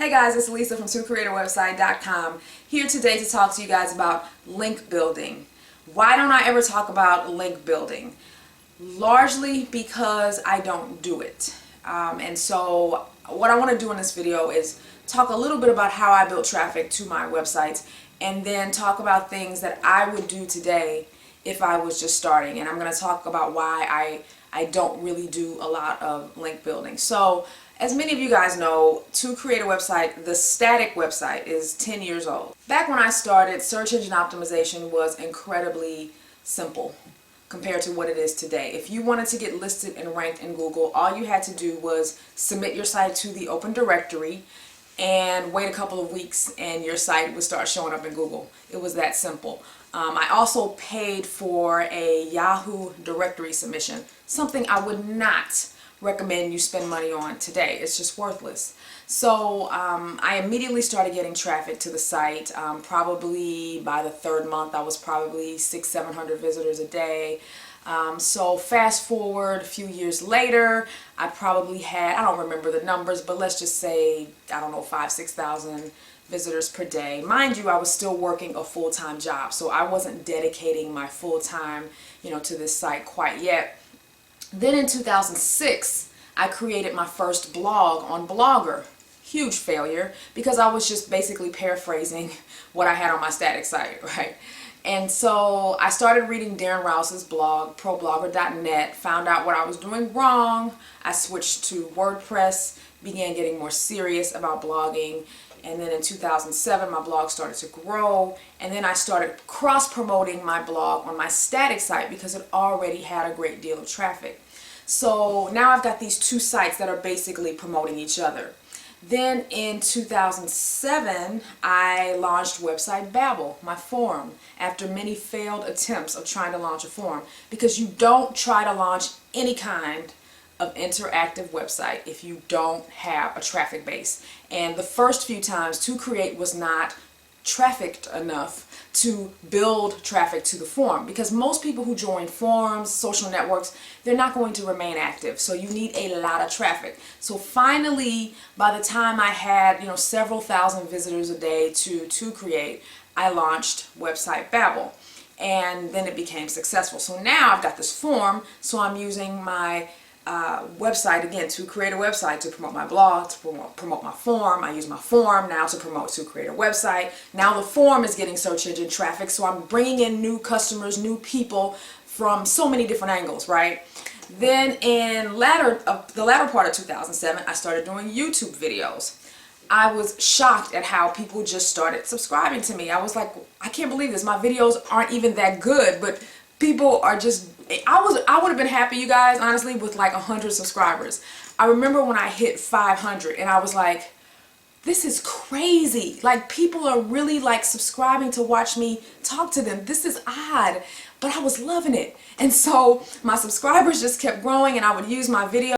Hey guys, it's Lisa from twocreatorwebsite.com here today to talk to you guys about link building. Why don't I ever talk about link building? Largely because I don't do it. And so what I want to do in this video is talk a little bit about how I build traffic to my websites and then talk about things that I would do today if I was just starting. And I'm going to talk about why I don't really do a lot of link building. So as many of you guys know, To Create a Website, the static website, is 10 years old. Back when I started, search engine optimization was incredibly simple compared to what it is today. If you wanted to get listed and ranked in Google, all you had to do was submit your site to the open directory and wait a couple of weeks and your site would start showing up in Google. It was that simple. I also paid for a Yahoo directory submission, something I would not recommend you spend money on today. It's just worthless. So I immediately started getting traffic to the site. Probably by the third month I was probably 600-700 visitors a day. So fast forward a few years later, I probably had, I don't remember the numbers, but let's just say, I don't know, 5,000-6,000 visitors per day. Mind you, I was still working a full-time job, so I wasn't dedicating my full-time, to this site quite yet. Then in 2006, I created my first blog on Blogger. Huge failure because I was just basically paraphrasing what I had on my static site, right? And so I started reading Darren Rouse's blog, ProBlogger.net, found out what I was doing wrong. I switched to WordPress, began getting more serious about blogging. And then in 2007, my blog started to grow. And then I started cross-promoting my blog on my static site because it already had a great deal of traffic. So now I've got these two sites that are basically promoting each other. Then in 2007, I launched Website Babel, my forum, after many failed attempts of trying to launch a forum. Because you don't try to launch any kind of interactive website if you don't have a traffic base. And the first few times To Create was not trafficked enough to build traffic to the forum, because most people who join forums, social networks, they're not going to remain active, so you need a lot of traffic. So finally, by the time I had several thousand visitors a day to Create, I launched Website Babel, and then it became successful. So now I've got this forum, so I'm using my website again to create a website to promote my blog, to promote my forum. I use my forum now to promote To Create a Website. Now the forum is getting search engine traffic, so I'm bringing in new customers, new people from so many different angles, right? Then in the latter part of 2007, I started doing YouTube videos. I was shocked at how people just started subscribing to me. I was like, I can't believe this. My videos aren't even that good, but people are just, I would have been happy, you guys, honestly, with like 100 subscribers. I remember when I hit 500 and I was like, this is crazy. Like, people are really like subscribing to watch me talk to them. This is odd, but I was loving it. And so my subscribers just kept growing and I would use my video